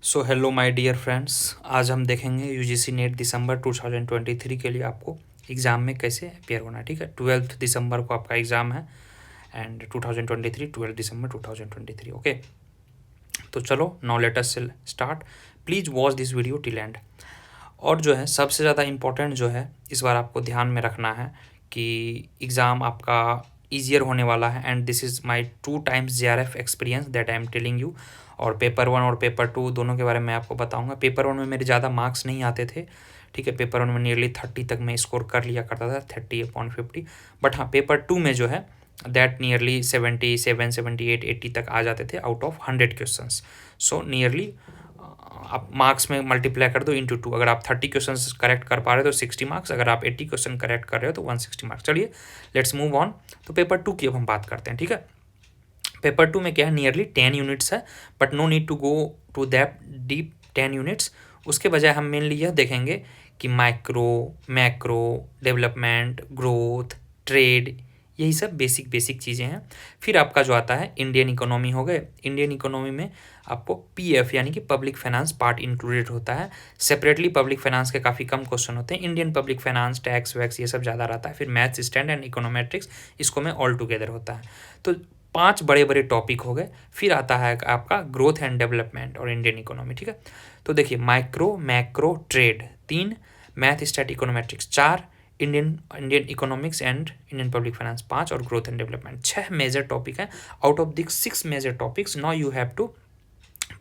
So hello my dear friends, आज हम देखेंगे यूजीसी नेट दिसंबर 2023 के लिए आपको एग्ज़ाम में कैसे अपेयर होना है। ठीक है, 12 दिसंबर को आपका एग्ज़ाम है एंड 2023 12 दिसंबर 2023। ओके, तो चलो now let us start. Please watch this video till and. और जो है सबसे ज़्यादा इम्पोर्टेंट जो है इस बार आपको ध्यान में रखना है कि एग्ज़ाम आपका ईजियर होने वाला है and this is my 2 times JRF experience that I am telling you. और पेपर 1 और पेपर 2 दोनों के बारे में आपको बताऊंगा। पेपर 1 में मेरे ज़्यादा मार्क्स नहीं आते थे। ठीक है, पेपर 1 में नियरली 30 तक मैं स्कोर कर लिया करता था, 30/50। बट हाँ, पेपर 2 में जो है दैट नियरली 77 78 80 तक आ जाते थे out of 100 question. So nearly आप मार्क्स में मल्टीप्लाई कर दो इंटू 2। अगर आप 30 क्वेश्चन करेक्ट कर पा रहे हो तो 60 मार्क्स, अगर आप 80 क्वेश्चन करेक्ट कर रहे हो तो 160 मार्क्स। चलिए लेट्स मूव ऑन। तो पेपर 2 की अब हम बात करते हैं। ठीक है, पेपर 2 में क्या है, नियरली 10 यूनिट्स है, but no need to go to that deep 10 units. उसके बजाय हम मेनली यह देखेंगे कि micro, macro, development, growth, trade, यही सब बेसिक चीज़ें हैं। फिर आपका जो आता है इंडियन इकोनॉमी हो गए। इंडियन इकोनॉमी में आपको PF यानी कि पब्लिक फाइनेंस पार्ट इंक्लूडेड होता है। सेपरेटली पब्लिक फाइनेंस के काफ़ी कम क्वेश्चन होते हैं। Indian public finance, tax wax ये सब ज़्यादा रहता है। फिर मैथ्स स्टैंड एंड इकोनोमेट्रिक्स, इसको में ऑल टुगेदर होता है। तो 5 बड़े बड़े टॉपिक हो गए। फिर आता है आपका ग्रोथ एंड डेवलपमेंट और इंडियन इकोनॉमी। ठीक है, तो देखिए micro, macro, trade 3, math stat econometrics 4, Indian economics and Indian public finance 5 और growth and development 6 major topic हैं। Out of this 6 major topics now you have to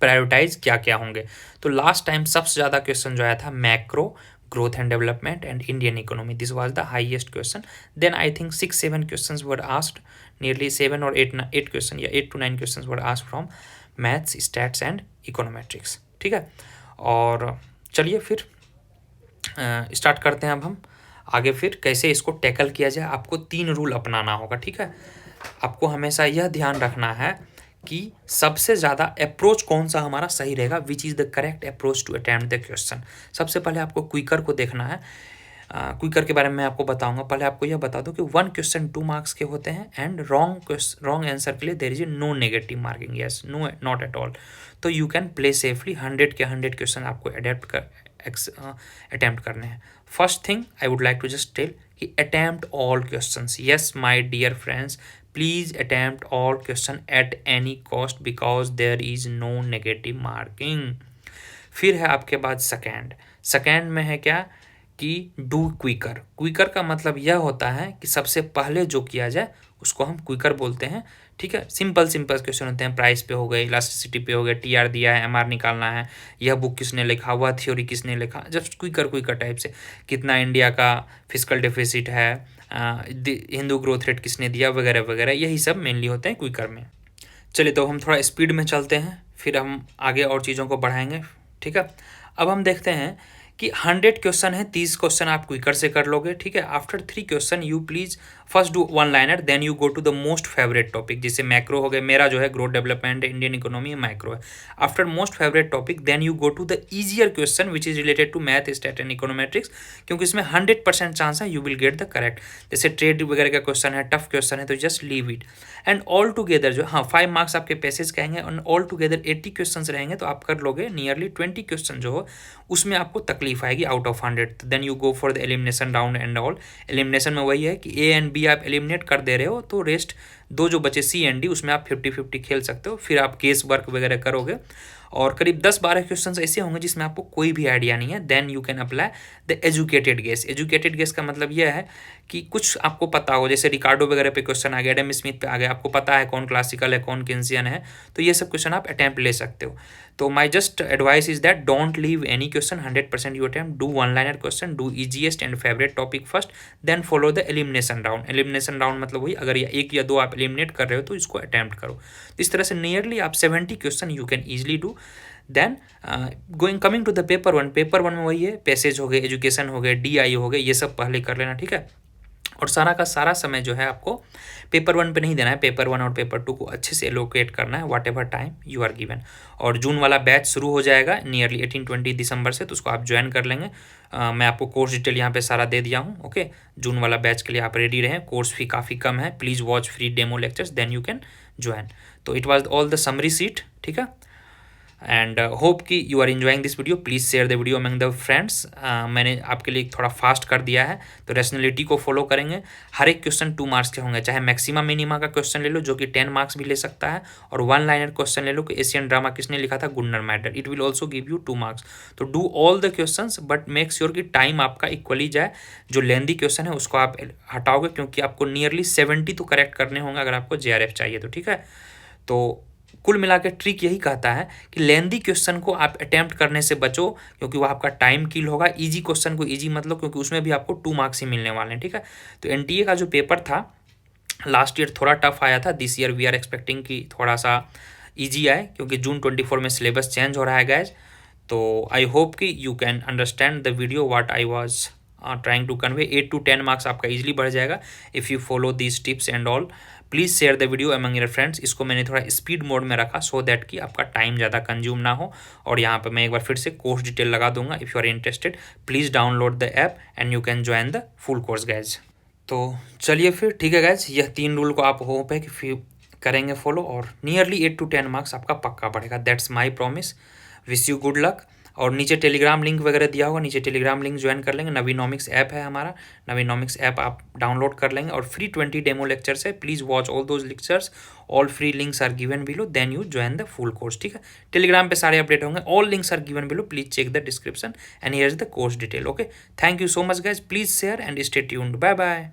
prioritise क्या क्या होंगे। तो लास्ट टाइम सबसे ज़्यादा क्वेश्चन जो आया था macro, growth and development and Indian economy, this was the highest question. Then I think 6-7 questions were asked, nearly 7 और 8 क्वेश्चन या 8 to 9 questions were asked from maths, stats and econometrics. ठीक है, और चलिए फिर स्टार्ट करते हैं अब हम आगे। फिर कैसे इसको टैकल किया जाए, आपको 3 रूल अपनाना होगा। ठीक है, आपको हमेशा यह ध्यान रखना है कि सबसे ज़्यादा अप्रोच कौन सा हमारा सही रहेगा, which is the correct approach to attempt the question. सबसे पहले आपको क्विकर को देखना है। क्विकर के बारे में मैं आपको बताऊंगा। पहले आपको यह बता दूं कि 1 क्वेश्चन 2 मार्क्स के होते हैं एंड रॉन्ग आंसर के लिए there is no negative marking, yes no not at all. तो यू कैन प्ले सेफली। 100 के 100 क्वेश्चन आपको अटेम्प्ट करने हैं। First thing I would like to just tell कि attempt all questions. Yes my dear friends, please attempt all question at any cost because there is no negative marking। फिर है आपके बाद second में है क्या कि डू क्विकर। क्विकर का मतलब यह होता है कि सबसे पहले जो किया जाए उसको हम क्विकर बोलते हैं। ठीक है, सिंपल क्वेश्चन होते हैं। प्राइस पे हो गए, इलास्टिसिटी पे हो गए, TR दिया है, MR निकालना है, यह बुक किसने लिखा, वह थ्योरी किसने लिखा, जस्ट क्विकर टाइप से। कितना इंडिया का फिजिकल डेफिसिट है, हिंदू ग्रोथ रेट किसने दिया, वगैरह वगैरह, यही सब मेनली होते हैं क्विकर में। चलिए तो हम थोड़ा स्पीड में चलते हैं, फिर हम आगे और चीज़ों को बढ़ाएंगे। ठीक है, अब हम देखते हैं कि 100 क्वेश्चन है, 30 क्वेश्चन आप क्विकर से कर लोगे। ठीक है, after 3 question you please first do 1 liner, then you go to the most favourite topic. जैसे मैक्रो हो गए, मेरा जो है growth development, Indian economy, macro है। After most favourite topic then you go to the easier question which is related to math, stat and econometrics, क्योंकि इसमें 100% chance है you will get the correct. जैसे ट्रेड वगैरह का question है, tough question है, तो just leave it. And all together जो 5 मार्क्स आपके पैसेज का आएंगे और ऑल टुगेदर 80 क्वेश्चन रहेंगे, तो आप कर लोगे नियरली 20 क्वेश्चन जो हो उसमें आपको तकलीफ आएगी out of 100। Then you go for the elimination round and all. Elimination में वही है कि A एंड B आप एलिमिनेट कर दे रहे हो, तो रेस्ट 2 जो बचे C एंड D उसमें आप 50-50 खेल सकते हो। फिर आप केस वर्क वगैरह करोगे और करीब 10-12 क्वेश्चंस ऐसे होंगे जिसमें आपको कोई भी आइडिया नहीं है। Then you can apply the educated guess. Educated guess का मतलब यह है कि कुछ आपको पता हो, जैसे रिकार्डो वगैरह पे क्वेश्चन आ गया, एडम स्मिथ पे आ गया, आपको पता है कौन क्लासिकल है कौन केंसियन है, तो ये सब क्वेश्चन आप अटैम्प्ट ले सकते हो। तो my just advice is that don't leave any question, 100% you attempt, do 1 liner question, do easiest and favourite topic first, then follow the elimination round. Elimination round मतलब वही, अगर 1 या 2 आप एलिमिनेट कर रहे हो तो इसको अटैम्प्ट करो। तो इस तरह से नियरली आप 70 question you can easily do. Then coming to the paper 1। Paper 1 में वही है, पैसेज हो गए, एजुकेशन हो गए, DI हो गए, ये सब पहले कर लेना। ठीक है, और सारा का सारा समय जो है आपको पेपर 1 पे नहीं देना है। पेपर 1 और पेपर 2 को अच्छे से एलोकेट करना है, whatever time you are given. और जून वाला बैच शुरू हो जाएगा नियरली 18-20 दिसंबर से, तो उसको आप ज्वाइन कर लेंगे। मैं आपको कोर्स डिटेल यहाँ पे सारा दे दिया हूँ। ओके, जून वाला बैच के लिए आप रेडी रहें। कोर्स फी काफ़ी कम है, please watch free demo lectures, then you can join. तो it was all the summary sheet. ठीक है, एंड होप कि you are enjoying this video. Please share the video among the friends. मैंने आपके लिए थोड़ा फास्ट कर दिया है, तो रेशनलिटी को फॉलो करेंगे। हर एक क्वेश्चन 2 मार्क्स के होंगे, चाहे मैक्सिमा मिनिमा का क्वेश्चन ले लो जो कि 10 मार्क्स भी ले सकता है, और 1 लाइनर क्वेश्चन ले लो कि एशियन ड्रामा किसने लिखा था, गुन्नर मैटर, it will also give you 2 marks. तो do all the question but make sure कि टाइम आपका इक्वली जाए। जो लेंदी क्वेश्चन है उसको आप हटाओगे, क्योंकि आपको नियरली 70 तो करेक्ट करने होंगे अगर आपको JRF चाहिए तो, ठीक है। तो कुल मिला के ट्रिक यही कहता है कि लेंदी क्वेश्चन को आप अटेम्प्ट करने से बचो, क्योंकि वो आपका टाइम किल होगा। इजी क्वेश्चन को इजी मतलब, क्योंकि उसमें भी आपको 2 मार्क्स ही मिलने वाले हैं, ठीक है। तो NTA का जो पेपर था लास्ट ईयर थोड़ा टफ आया था, this year we are expecting कि थोड़ा सा ईजी आए, क्योंकि जून 24 में सिलेबस चेंज हो रहा है गैज। तो आई होप कि you can understand the video what I was trying to convey. 8 to 10 marks आपका इजीली बढ़ जाएगा if you follow these tips and all. Please share the video among your friends. इसको मैंने थोड़ा speed mode में रखा so that कि आपका टाइम ज़्यादा कंज्यूम ना हो। और यहाँ पे मैं एक बार फिर से कोर्स डिटेल लगा दूंगा। If you are interested please download the app and you can join the full course guys. तो चलिए फिर ठीक है गैज, यह 3 रूल को आप होप है कि करेंगे फॉलो, और नियरली 8 to 10 मार्क्स आपका पक्का बढ़ेगा। That's my promise. Wish you good luck. और नीचे टेलीग्राम लिंक वगैरह दिया होगा, नीचे टेलीग्राम लिंक ज्वाइन कर लेंगे। नवीनॉमिक्स ऐप है हमारा, नवीनॉमिक्स ऐप आप डाउनलोड कर लेंगे, और फ्री 20 डेमो लेक्चर्स है। Please watch all those lectures, all free links are given below, then you join the full course, ठीक है। टेलीग्राम पे सारे अपडेट होंगे, all links are given below, please check the description and here is the course detail. Okay, thank you so much guys, please share and stay tuned, bye bye.